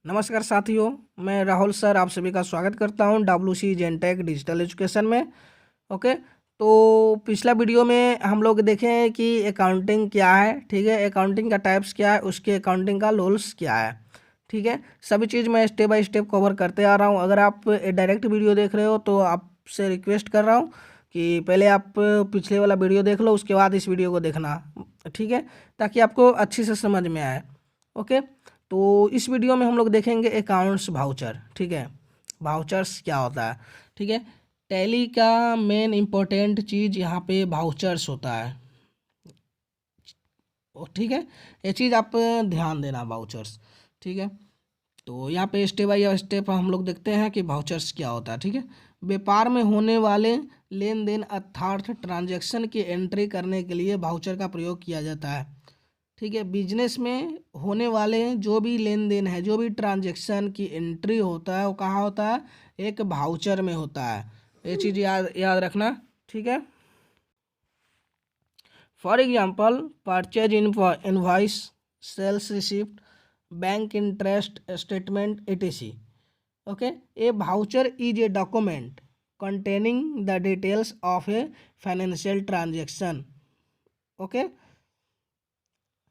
नमस्कार साथियों, मैं राहुल सर आप सभी का स्वागत करता हूं WC जेनटेक डिजिटल एजुकेशन में। ओके, तो पिछला वीडियो में हम लोग देखे हैं कि अकाउंटिंग क्या है, ठीक है, अकाउंटिंग का टाइप्स क्या है, उसके अकाउंटिंग का रूल्स क्या है, ठीक है। सभी चीज़ मैं स्टेप बाय स्टेप कवर करते आ रहा हूं। अगर आप डायरेक्ट वीडियो देख रहे हो तो आपसे रिक्वेस्ट कर रहा हूं कि पहले आप पिछले वाला वीडियो देख लो, उसके बाद इस वीडियो को देखना, ठीक है, ताकि आपको अच्छी से समझ में आए। ओके, तो इस वीडियो में हम लोग देखेंगे अकाउंट्स वाउचर, ठीक है। वाउचर्स क्या होता है, ठीक है। टैली का मेन इम्पोर्टेंट चीज़ यहाँ पे वाउचर्स होता है, ठीक है। ये चीज़ आप ध्यान देना, वाउचर्स, ठीक है। तो यहाँ पे स्टेप बाय स्टेप हम लोग देखते हैं कि वाउचर्स क्या होता है, ठीक है। व्यापार में होने वाले लेन देन अर्थात ट्रांजैक्शन की एंट्री करने के लिए वाउचर का प्रयोग किया जाता है, ठीक है। बिजनेस में होने वाले जो भी लेन देन है, जो भी ट्रांजैक्शन की एंट्री होता है, वो कहाँ होता है, एक वाउचर में होता है। ये चीज़ याद याद रखना, ठीक है। For example, purchase invoice, sales receipt, bank interest statement etc. Okay, a voucher is a document containing the details of a financial transaction। Okay,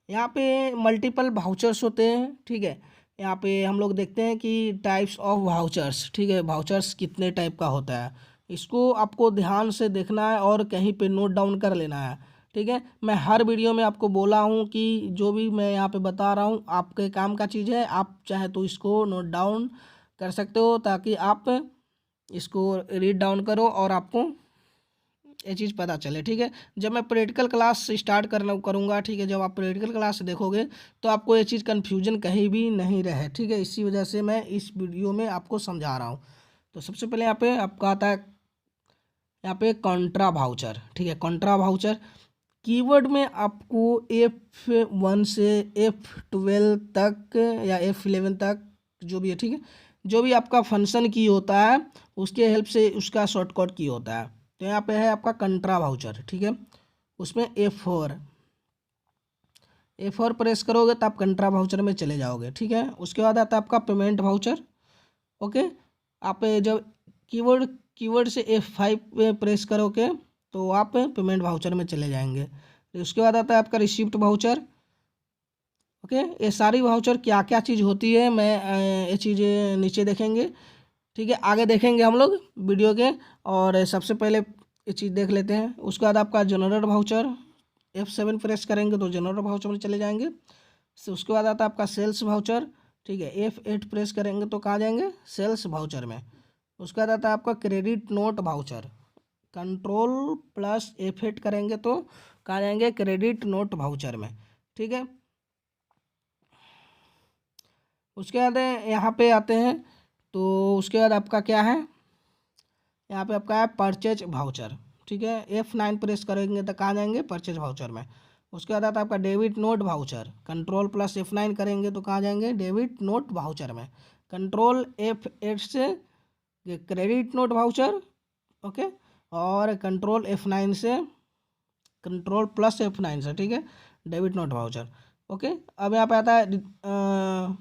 यहाँ पे मल्टीपल वाउचर्स होते हैं, ठीक है। यहाँ पे हम लोग देखते हैं कि टाइप्स ऑफ वाउचर्स, ठीक है। वाउचर्स कितने टाइप का होता है, इसको आपको ध्यान से देखना है और कहीं पे नोट डाउन कर लेना है, ठीक है। मैं हर वीडियो में आपको बोला हूँ कि जो भी मैं यहाँ पे बता रहा हूँ आपके काम का चीज़ है, आप चाहे तो इसको नोट डाउन कर सकते हो ताकि आप इसको रीड डाउन करो और आपको ये चीज़ पता चले, ठीक है। जब मैं प्रैक्टिकल क्लास स्टार्ट करना करूँगा, ठीक है, जब आप प्रैक्टिकल क्लास देखोगे तो आपको ये चीज़ कन्फ्यूजन कहीं भी नहीं रहे, ठीक है। इसी वजह से मैं इस वीडियो में आपको समझा रहा हूँ। तो सबसे पहले यहाँ पे आपका आता है यहाँ पे कॉन्ट्रा वाउचर, ठीक है। कॉन्ट्रा वाउचर कीवर्ड में आपको F1 से F12 तक या F11 तक जो भी है, ठीक है, जो भी आपका फंक्शन की होता है उसके हेल्प से उसका शॉर्टकट की होता है। तो यहाँ पे है आपका कंट्रा वाउचर, ठीक है। उसमें F4 प्रेस करोगे तो आप कंट्रा वाउचर में चले जाओगे, ठीक है। उसके बाद आता है आपका पेमेंट वाउचर। ओके, आप जब कीवर्ड कीवर्ड से F5 पे प्रेस करोगे तो आप पेमेंट वाउचर में चले जाएंगे। तो उसके बाद आता है आपका रिसिप्ट वाउचर। ओके, ये सारी वाउचर क्या क्या चीज़ होती है मैं ये चीज़ें नीचे देखेंगे, ठीक है, आगे देखेंगे हम लोग वीडियो के। और सबसे पहले ये चीज़ देख लेते हैं। उसके बाद आपका जनरल वाउचर, F7 प्रेस करेंगे तो जनरल वाउचर में चले जाएंगे। उसके बाद आता है आपका सेल्स वाउचर, ठीक है। F8 प्रेस करेंगे तो कहाँ जाएंगे, सेल्स वाउचर में। उसके बाद आता है आपका credit note voucher, control plus F8 करेंगे तो कहाँ जाएंगे, क्रेडिट नोट वाउचर में, ठीक है। उसके बाद यहाँ पे आते हैं तो उसके बाद आपका क्या है, यहाँ पे आपका है परचेज वाउचर, ठीक है। F9 प्रेस करेंगे तो कहाँ जाएंगे, परचेज वाउचर में। उसके बाद आता है आपका debit note voucher, control plus F9 करेंगे तो कहाँ जाएंगे, डेबिट नोट वाउचर में। कंट्रोल F8 से क्रेडिट नोट वाउचर, ओके। और कंट्रोल F9 से, कंट्रोल प्लस F9 से, ठीक है, डेबिट नोट वाउचर। ओके, अब यहाँ पे आता है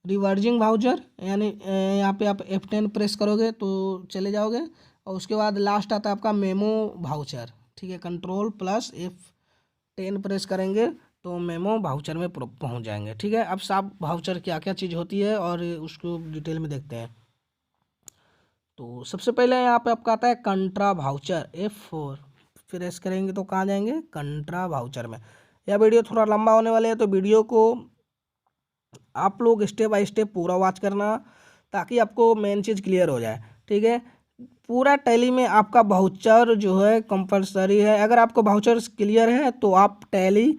रिवर्जिंग वाउचर, यानी यहाँ पे आप F10 प्रेस करोगे तो चले जाओगे। और उसके बाद लास्ट आता है आपका मेमो वाउचर, ठीक है। कंट्रोल प्लस F10 प्रेस करेंगे तो मेमो वाउचर में पहुँच जाएंगे, ठीक है। अब सब वाउचर क्या क्या चीज़ होती है और उसको डिटेल में देखते हैं। तो सबसे पहले यहाँ पे आपका आता है कंट्रा वाउचर, F4 प्रेस करेंगे तो कहाँ जाएंगे, कंट्रा वाउचर में। यह वीडियो थोड़ा लंबा होने वाले है तो वीडियो को आप लोग स्टेप बाय स्टेप पूरा वॉच करना ताकि आपको मेन चीज़ क्लियर हो जाए, ठीक है। पूरा टैली में आपका वाउचर जो है कंपलसरी है। अगर आपको वाउचर क्लियर है तो आप टैली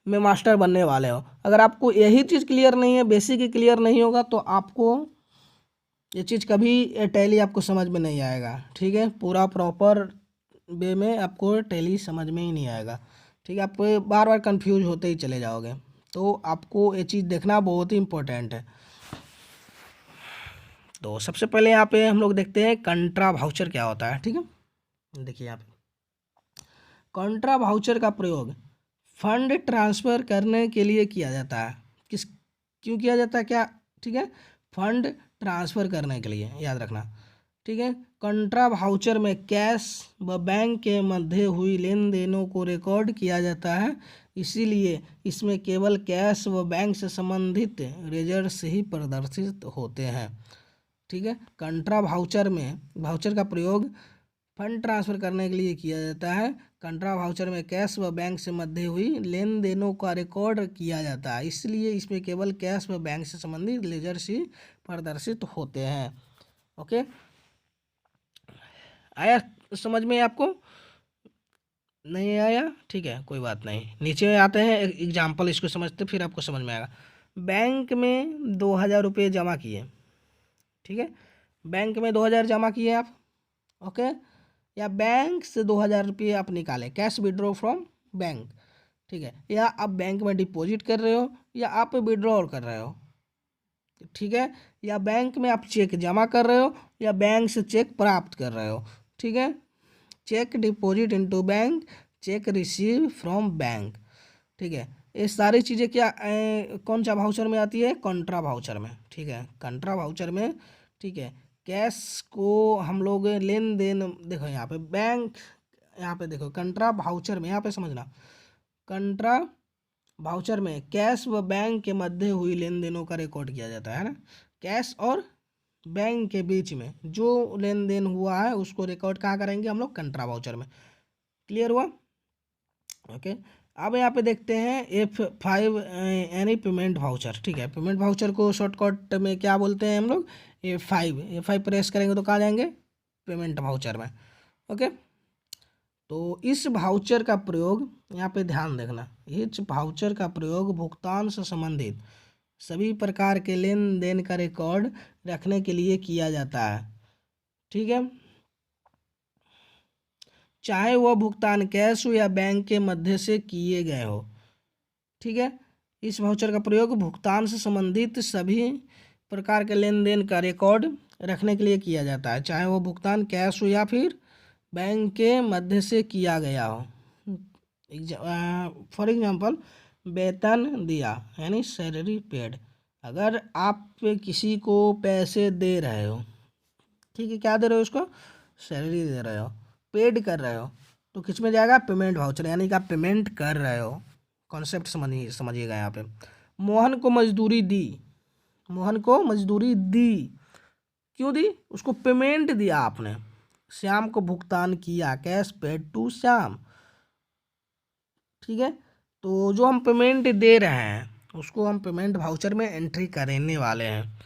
में मास्टर बनने वाले हो। अगर आपको यही चीज़ क्लियर नहीं है, बेसिक ही क्लियर नहीं होगा तो आपको ये चीज़ कभी टैली आपको समझ में नहीं आएगा, ठीक है। पूरा प्रॉपर वे में आपको टैली समझ में ही नहीं आएगा, ठीक है। आप बार बार कंफ्यूज होते ही चले जाओगे। तो आपको ये चीज़ देखना बहुत ही इम्पोर्टेंट है। तो सबसे पहले यहाँ पे हम लोग देखते हैं कंट्रा वाउचर क्या होता है, ठीक है। देखिए यहाँ पे कंट्रा वाउचर का प्रयोग फंड ट्रांसफ़र करने के लिए किया जाता है। किस क्यों किया जाता है क्या, ठीक है, फंड ट्रांसफ़र करने के लिए, याद रखना, ठीक है। कंट्रा वाउचर में कैश व बैंक के मध्य हुई लेन देनों को रिकॉर्ड किया जाता है, इसीलिए इसमें केवल कैश व बैंक से संबंधित रेजर्स ही प्रदर्शित होते हैं, ठीक है। कंट्रा वाउचर में, वाउचर का प्रयोग फंड ट्रांसफ़र करने के लिए किया जाता है। कंट्रा वाउचर में कैश व बैंक से मध्य हुई लेन देनों का रिकॉर्ड किया जाता है, इसलिए इसमें केवल कैश व बैंक से संबंधित लेजर्स ही प्रदर्शित होते हैं। ओके, आया समझ में आपको? नहीं आया, ठीक है, कोई बात नहीं। नीचे आते हैं एग्जाम्पल, इसको समझते फिर आपको समझ में आएगा। बैंक में 2000 रुपये जमा किए, ठीक है, बैंक में 2000 जमा किए आप, ओके, या बैंक से 2000 रुपये आप निकाले, कैश विड्रॉ फ्रॉम बैंक, ठीक है, या आप बैंक में डिपॉजिट कर रहे हो या आप विड्रॉल कर रहे हो, ठीक है, या बैंक में आप चेक जमा कर रहे हो या बैंक से चेक प्राप्त कर रहे हो, ठीक है। Cheque deposit into bank, cheque receive from bank, ठीक है। ये सारी चीज़ें क्या कौन सा वाउचर में आती है, कंट्रा वाउचर में, ठीक है, कंट्रा वाउचर में, ठीक है। कैश को हम लोग लेन देन, देखो यहाँ पे बैंक, यहाँ पे देखो कंट्रा वाउचर में, यहाँ पे समझना, कंट्रा वाउचर में कैश व बैंक के मध्य हुई लेन देनों का रिकॉर्ड किया जाता है ना, कैश और बैंक के बीच में जो लेन देन हुआ है उसको रिकॉर्ड कहाँ करेंगे हम लोग, कंट्रा वाउचर में। क्लियर हुआ? ओके, अब यहाँ पे देखते हैं F5 यानी पेमेंट वाउचर, ठीक है। पेमेंट वाउचर को शॉर्टकट में क्या बोलते हैं हम लोग, F5 प्रेस करेंगे तो कहाँ जाएंगे, पेमेंट वाउचर में, ओके। तो इस वाउचर का प्रयोग, यहाँ पे ध्यान देखना, इस वाउचर का प्रयोग भुगतान से संबंधित सभी प्रकार के लेन देन का रिकॉर्ड रखने के लिए किया जाता है, ठीक है, चाहे वह भुगतान कैश हो या बैंक के मध्य से किए गए हो, ठीक है। इस वाउचर का प्रयोग भुगतान से संबंधित सभी प्रकार के लेन देन का रिकॉर्ड रखने के लिए किया जाता है, चाहे वह भुगतान कैश हो या फिर बैंक के मध्य से किया गया हो। फॉर एग्जांपल, वेतन दिया यानी सैलरी पेड, अगर आप किसी को पैसे दे रहे हो, ठीक है, क्या दे रहे हो उसको, सैलरी दे रहे हो, पेड कर रहे हो, तो किस में जाएगा, पेमेंट वाउचर, यानी कि आप पेमेंट कर रहे हो। कॉन्सेप्ट समझिएगा यहाँ पे। मोहन को मजदूरी दी, मोहन को मजदूरी दी, क्यों दी, उसको पेमेंट दिया आपने। श्याम को भुगतान किया, कैश पेड टू श्याम, ठीक है। तो जो हम पेमेंट दे रहे हैं उसको हम पेमेंट वाउचर में एंट्री करने वाले हैं,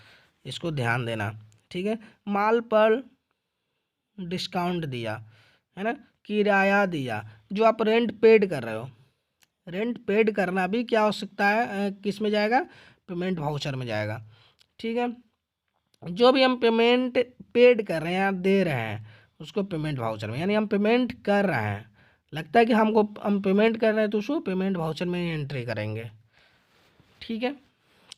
इसको ध्यान देना, ठीक है। माल पर डिस्काउंट दिया, है ना, किराया दिया, जो आप रेंट पेड कर रहे हो, रेंट पेड करना भी क्या हो सकता है, किस में जाएगा, पेमेंट वाउचर में जाएगा, ठीक है। जो भी हम पेमेंट पेड कर रहे हैं या दे रहे हैं उसको पेमेंट वाउचर में, यानी हम पेमेंट कर रहे हैं, लगता है कि हम पेमेंट कर रहे हैं तो उसको पेमेंट वाउचर में ही एंट्री करेंगे, ठीक है।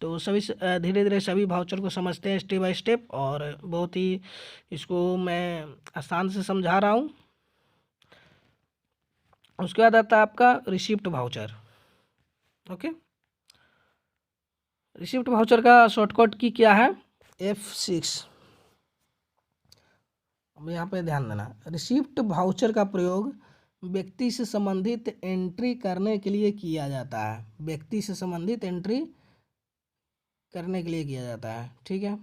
तो सभी धीरे धीरे सभी वाउचर को समझते हैं स्टेप बाय स्टेप, और बहुत ही इसको मैं आसान से समझा रहा हूँ। उसके बाद आता है आपका receipt voucher, okay. Receipt voucher का शॉर्टकट की क्या है, F6। अब यहाँ पे ध्यान देना, रिसिप्ट वाउचर का प्रयोग व्यक्ति से संबंधित एंट्री करने के लिए किया जाता है, व्यक्ति से संबंधित एंट्री करने के लिए किया जाता है, ठीक है।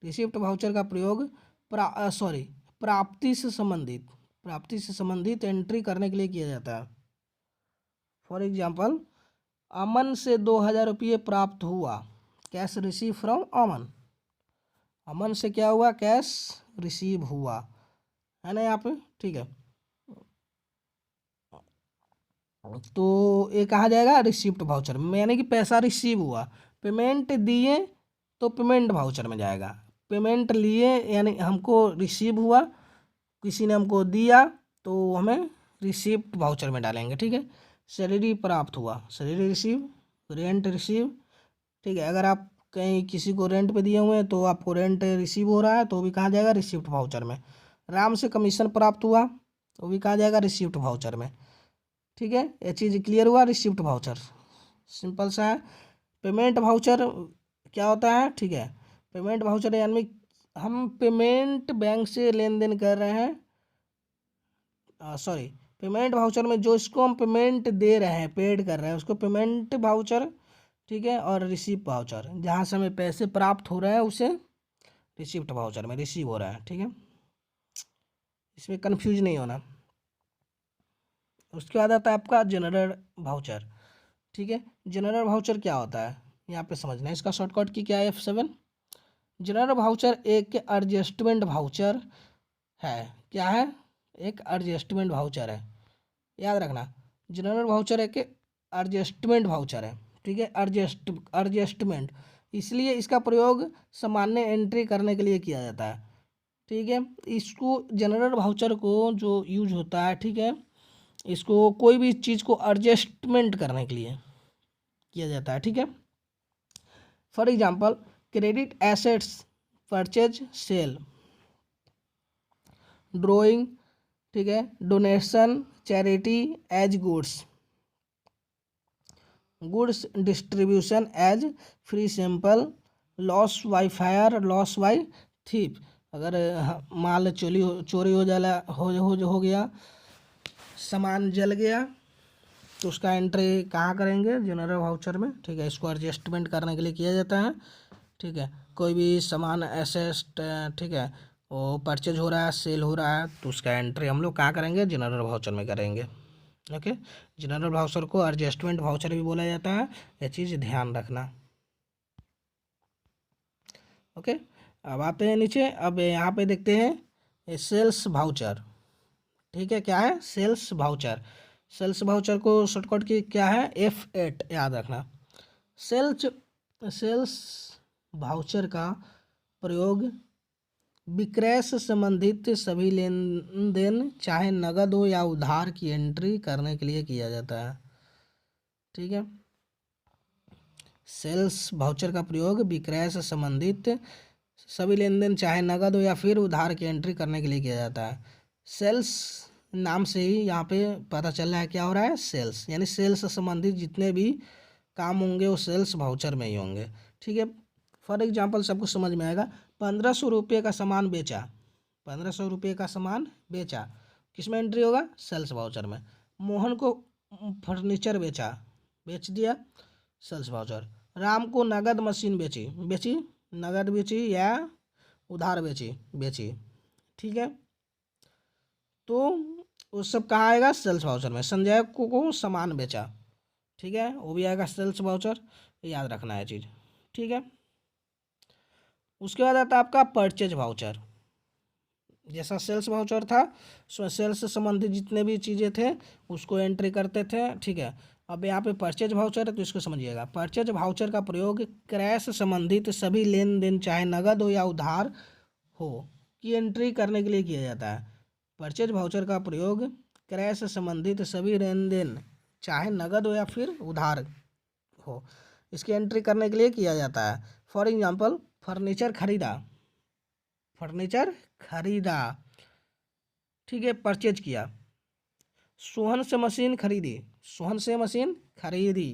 रिसिप्ट वाउचर का प्रयोग प्राप्ति से संबंधित एंट्री करने के लिए किया जाता है। फॉर एग्जाम्पल, अमन से 2000 रुपये प्राप्त हुआ, कैश रिसीव फ्रॉम अमन, अमन से क्या हुआ, कैश रिसीव हुआ, है ना यहाँ पे, ठीक है। तो ये कहा जाएगा रिसिप्ट वाउचर में, यानी कि पैसा रिसीव हुआ, पेमेंट दिए तो पेमेंट वाउचर में जाएगा, पेमेंट लिए यानी हमको रिसीव हुआ, किसी ने हमको दिया तो हमें रिसिप्ट वाउचर में डालेंगे, ठीक है। सैलरी प्राप्त हुआ, सैलरी रिसीव, रेंट रिसीव, ठीक है। अगर आप कहीं किसी को रेंट पे दिए हुए हैं तो आपको रेंट रिसीव हो रहा है तो भी कहा जाएगा रिसिप्ट वाउचर में। राम से कमीशन प्राप्त हुआ तो भी कहा जाएगा रिसिप्ट वाउचर में, ठीक है। ये चीज़ क्लियर हुआ, रिसिप्ट वाउचर सिंपल सा है। पेमेंट वाउचर क्या होता है, ठीक है। पेमेंट वाउचर यानी हम पेमेंट बैंक से लेन देन कर रहे हैं, सॉरी, पेमेंट वाउचर में जो इसको हम पेमेंट दे रहे हैं, पेड कर रहे हैं, उसको पेमेंट वाउचर, ठीक है। और रिसीप वाउचर, जहाँ से हमें पैसे प्राप्त हो रहे हैं उसे रिसिप्ट वाउचर में रिसीव हो रहा है, ठीक है। इसमें कंफ्यूज नहीं होना। उसके बाद आता है आपका जनरल वाउचर, ठीक है। जनरल वाउचर क्या होता है यहाँ पे समझना है, इसका शॉर्टकट की क्या है, F7। जनरल वाउचर एक एडजस्टमेंट वाउचर है। क्या है, एक एडजस्टमेंट वाउचर है, याद रखना। जनरल वाउचर एक एडजस्टमेंट वाउचर है, ठीक है। एडजस्टमेंट, इसलिए इसका प्रयोग सामान्य एंट्री करने के लिए किया जाता है, ठीक है। इसको जनरल वाउचर को जो यूज होता है, ठीक है, इसको कोई भी चीज़ को एडजस्टमेंट करने के लिए किया जाता है, ठीक है। For example credit assets, purchase, sale, drawing, ठीक है, donation, charity, as goods, goods distribution as free sample, loss by fire, loss by thief. अगर माल चोरी हो गया, सामान जल गया, तो उसका एंट्री कहाँ करेंगे, जनरल वाउचर में, ठीक है। इसको एडजस्टमेंट करने के लिए किया जाता है, ठीक है। कोई भी सामान एसेट, ठीक है, वो परचेज हो रहा है, सेल हो रहा है, तो उसका एंट्री हम लोग कहाँ करेंगे, जनरल वाउचर में करेंगे, ओके। जनरल वाउचर को एडजस्टमेंट वाउचर भी बोला जाता है, यह चीज़ ध्यान रखना, ओके। अब आते हैं नीचे, अब यहाँ पे देखते हैं सेल्स वाउचर, ठीक है। क्या है, सेल्स वाउचर। सेल्स वाउचर को शॉर्टकट की क्या है, F8, याद रखना। सेल्स सेल्स वाउचर का प्रयोग विक्रय से संबंधित सभी लेन देन, चाहे नगद हो या उधार, की एंट्री करने के लिए किया जाता है, ठीक है। सेल्स वाउचर का प्रयोग विक्रय से संबंधित सभी लेन देन, चाहे नगद हो या फिर उधार, की एंट्री करने के लिए किया जाता है। सेल्स नाम से ही यहाँ पे पता चल रहा है क्या हो रहा है, सेल्स, यानी सेल्स से संबंधित जितने भी काम होंगे वो सेल्स वाउचर में ही होंगे, ठीक है। फॉर एग्जांपल सबको समझ में आएगा, 1500 रुपये का सामान बेचा, 1500 रुपये का सामान बेचा, किस में एंट्री होगा, सेल्स वाउचर में। मोहन को फर्नीचर बेचा, बेच दिया, सेल्स वाउचर। राम को नगद मशीन बेची, बेची, नगद बेची या उधार बेची, बेची, ठीक है। तो वो सब कहाँ आएगा, सेल्स वाउचर में। संजय को सामान बेचा, ठीक है, वो भी आएगा सेल्स वाउचर, याद रखना है चीज़, ठीक है। उसके बाद आता है आपका परचेज वाउचर। जैसा सेल्स वाउचर था, सेल्स से संबंधित जितने भी चीज़ें थे उसको एंट्री करते थे, ठीक है। अब यहाँ पे परचेज वाउचर है, तो इसको समझिएगा। परचेज वाउचर का प्रयोग क्रय से संबंधित सभी लेन देन, चाहे नगद हो या उधार हो, की एंट्री करने के लिए किया जाता है। परचेज वाउचर का प्रयोग क्रय से संबंधित सभी लेन देन, चाहे नगद हो या फिर उधार हो, इसकी एंट्री करने के लिए किया जाता है। फॉर एग्जांपल फर्नीचर खरीदा, फर्नीचर खरीदा, ठीक है, परचेज किया। सोहन से मशीन खरीदी, सोहन से मशीन खरीदी,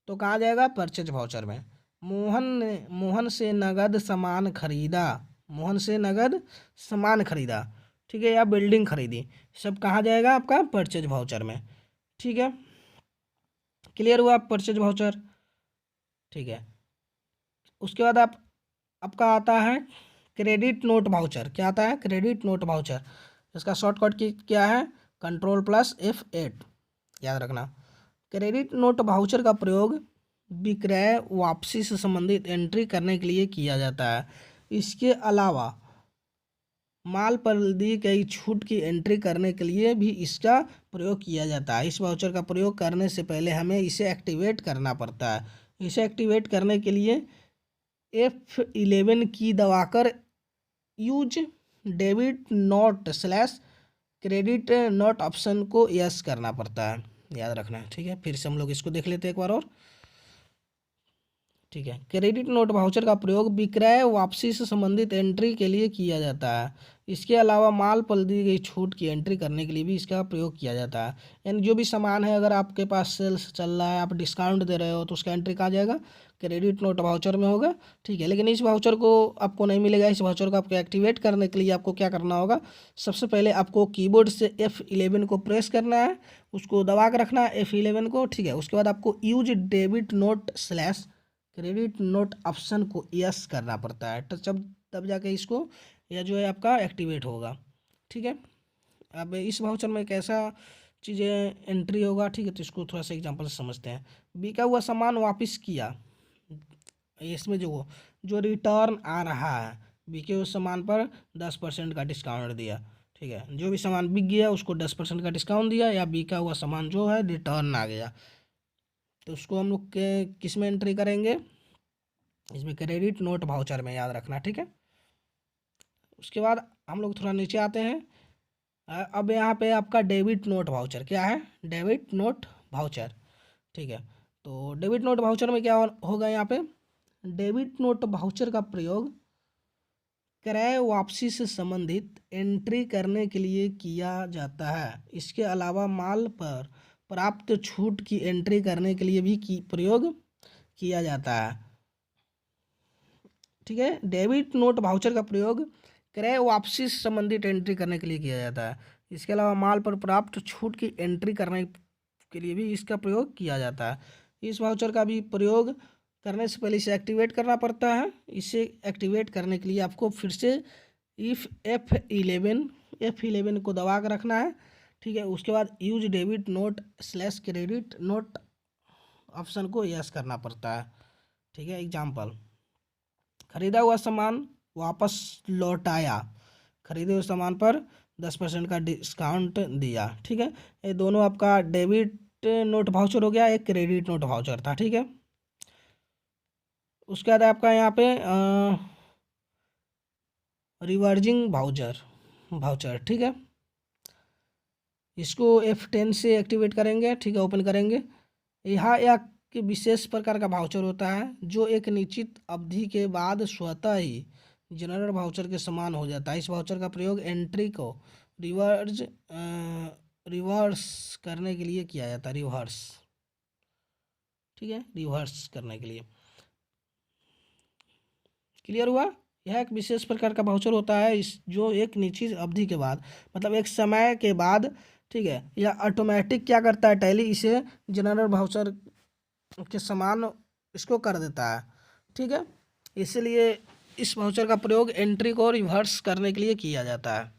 तो कहाँ जाएगा, परचेज वाउचर में। मोहन से नगद सामान खरीदा, मोहन से नगद सामान खरीदा, ठीक है, या बिल्डिंग खरीदी, सब कहाँ जाएगा, आपका परचेज वाउचर में, ठीक है। क्लियर हुआ परचेज वाउचर, ठीक है। उसके बाद आपका आता है क्रेडिट नोट वाउचर। क्या आता है, क्रेडिट नोट वाउचर। इसका शॉर्टकट की क्या है, Ctrl+F8, याद रखना। क्रेडिट नोट वाउचर का प्रयोग विक्रय वापसी से संबंधित एंट्री करने के लिए किया जाता है। इसके अलावा माल पर दी गई छूट की एंट्री करने के लिए भी इसका प्रयोग किया जाता है। इस वाउचर का प्रयोग करने से पहले हमें इसे एक्टिवेट करना पड़ता है। इसे एक्टिवेट करने के लिए F11 की दबाकर use debit note / credit note option को यस करना पड़ता है, याद रखना है, ठीक है। फिर से हम लोग इसको देख लेते हैं एक बार और, ठीक है। क्रेडिट नोट वाउचर का प्रयोग विक्रय वापसी से संबंधित एंट्री के लिए किया जाता है। इसके अलावा माल पर दी गई छूट की एंट्री करने के लिए भी इसका प्रयोग किया जाता है। यानी जो भी सामान है, अगर आपके पास सेल्स चल रहा है, आप डिस्काउंट दे रहे हो, तो उसका एंट्री कहाँ जाएगा? क्रेडिट नोट वाउचर में होगा। ठीक है। लेकिन इस वाउचर को आपको नहीं मिलेगा। इस वाउचर को आपको एक्टिवेट करने के लिए आपको क्या करना होगा? सबसे पहले आपको कीबोर्ड से F11 को प्रेस करना है, उसको दबा के रखना है F11 को। ठीक है। उसके बाद आपको use debit note slash credit note option को यस करना पड़ता है, तो जब तब जाके इसको यह जो है आपका एक्टिवेट होगा। ठीक है। अब इस वाउचर में कैसा चीज़ें एंट्री होगा, ठीक है, तो इसको थोड़ा सा एग्जांपल से समझते हैं। बिका हुआ सामान वापस किया, इसमें जो रिटर्न आ रहा है, बिके हुए सामान पर 10% का डिस्काउंट दिया। ठीक है। जो भी सामान बिक गया उसको 10% का डिस्काउंट दिया, या बिका हुआ सामान जो है रिटर्न आ गया, तो उसको हम लोग के किस में एंट्री करेंगे? इसमें क्रेडिट नोट वाउचर में, याद रखना। ठीक है। उसके बाद हम लोग थोड़ा नीचे आते हैं। अब यहाँ पे आपका डेबिट नोट वाउचर क्या है? Debit note voucher. ठीक है। तो डेबिट नोट वाउचर में क्या होगा? यहाँ पे डेबिट नोट वाउचर का प्रयोग क्रय वापसी से संबंधित एंट्री करने के लिए किया जाता है। इसके अलावा माल पर प्राप्त छूट की एंट्री करने के लिए भी प्रयोग किया जाता है। ठीक है। डेबिट नोट वाउचर का प्रयोग क्रय वापसी से संबंधित एंट्री करने के लिए किया जाता है। इसके अलावा माल पर प्राप्त छूट की एंट्री करने के लिए भी इसका प्रयोग किया जाता है। इस वाउचर का भी प्रयोग करने से पहले इसे एक्टिवेट करना पड़ता है। इसे एक्टिवेट करने के लिए आपको फिर से इफ F11 को दबा कर रखना है। ठीक है। उसके बाद use debit note slash credit note option को यस करना पड़ता है। ठीक है। एग्जाम्पल, खरीदा हुआ सामान वापस लौटाया, खरीदे हुए सामान पर 10% का डिस्काउंट दिया। ठीक है। ये दोनों आपका डेबिट नोट वाउचर हो गया, एक क्रेडिट नोट वाउचर था। ठीक है। उसके बाद आपका यहाँ पे रिवर्जिंग वाउचर। ठीक है। इसको F10 से एक्टिवेट करेंगे। ठीक है। ओपन करेंगे। यहाँ एक विशेष प्रकार का वाउचर होता है जो एक निश्चित अवधि के बाद स्वतः ही जनरल वाउचर के समान हो जाता है। इस वाउचर का प्रयोग एंट्री को रिवर्स करने के लिए किया जाता है। रिवर्स। ठीक है। रिवर्स करने के लिए। क्लियर हुआ? यह एक विशेष प्रकार का वाउचर होता है जो एक निश्चित अवधि के बाद, मतलब एक समय के बाद, ठीक है, यह ऑटोमेटिक क्या करता है? टैली इसे जनरल वाउचर के समान इसको कर देता है। ठीक है। इसलिए इस वाउचर का प्रयोग एंट्री को रिवर्स करने के लिए किया जाता है।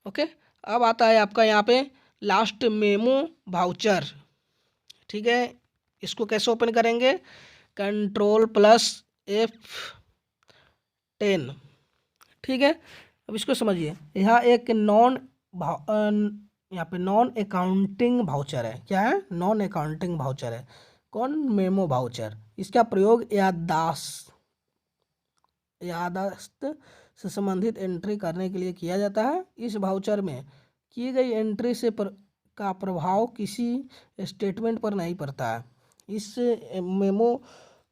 ओके। अब आता है आपका यहाँ पे लास्ट मेमो वाउचर। ठीक है। इसको कैसे ओपन करेंगे? Ctrl+F10। ठीक है। अब इसको समझिए। यहाँ एक यहाँ पे नॉन अकाउंटिंग वाउचर है। क्या है? नॉन अकाउंटिंग वाउचर है। कौन? Memo voucher. इसका प्रयोग याददाश्त से संबंधित एंट्री करने के लिए किया जाता है। इस वाउचर में की गई एंट्री का प्रभाव किसी स्टेटमेंट पर नहीं पड़ता है। इस मेमो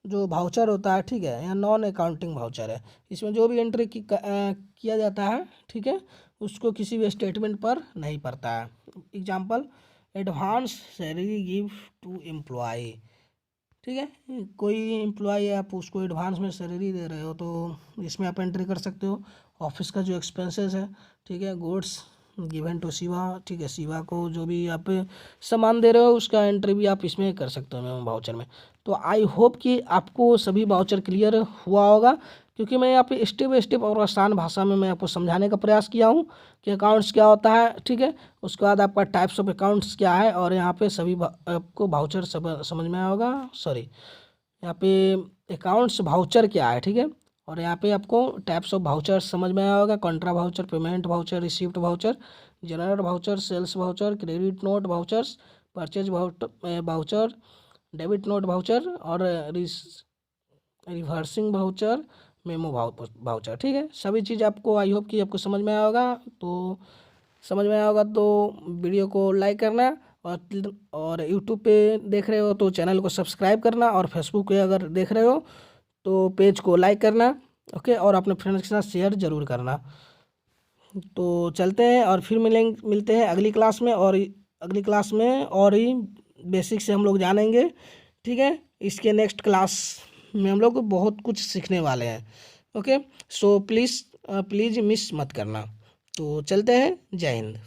जो वाउचर होता है, ठीक है, यह नॉन अकाउंटिंग वाउचर है। इसमें जो भी एंट्री किया जाता है, ठीक है, उसको किसी भी स्टेटमेंट पर नहीं पड़ता है। Example, advance salary give to employ. ठीक है। कोई एम्प्लॉय है, आप उसको एडवांस में सैलरी दे रहे हो, तो इसमें आप एंट्री कर सकते हो। ऑफिस का जो एक्सपेंसेस है, ठीक है, गुड्स गिवन टू शिवा, ठीक है, शिवा को जो भी आप सामान दे रहे हो उसका एंट्री भी आप इसमें कर सकते हो मेमो वाउचर में। तो आई होप कि आपको सभी वाउचर क्लियर हुआ होगा, क्योंकि मैं यहाँ पे स्टेप बाय स्टेप और आसान भाषा में मैं आपको समझाने का प्रयास किया हूँ कि अकाउंट्स क्या होता है। ठीक है। उसके बाद आपका टाइप्स ऑफ अकाउंट्स क्या है, और यहाँ पे सभी आपको वाउचर समझ में आया होगा। सॉरी, यहाँ पे अकाउंट्स वाउचर क्या है, ठीक है, और यहाँ पे आपको टाइप्स ऑफ वाउचर समझ में आया होगा। Contra voucher, payment voucher, receipt voucher, journal voucher, sales voucher, credit note vouchers, purchase voucher, debit note voucher, और रिवर्सिंग वाउचर, मेमो वाउचर। ठीक है। सभी चीज़ आपको आई होप कि आपको समझ में आया होगा। तो समझ में आया होगा तो वीडियो को लाइक करना और यूट्यूब पे देख रहे हो तो चैनल को सब्सक्राइब करना, और फेसबुक पे अगर देख रहे हो तो पेज को लाइक करना। ओके, और अपने फ्रेंड्स के साथ शेयर ज़रूर करना। तो चलते हैं और फिर मिलते हैं अगली क्लास में, और अगली क्लास में और ही बेसिक से हम लोग जानेंगे। ठीक है, इसके नेक्स्ट क्लास में हम लोग बहुत कुछ सीखने वाले हैं। Okay, so please please miss मत करना। तो चलते हैं, जय हिंद।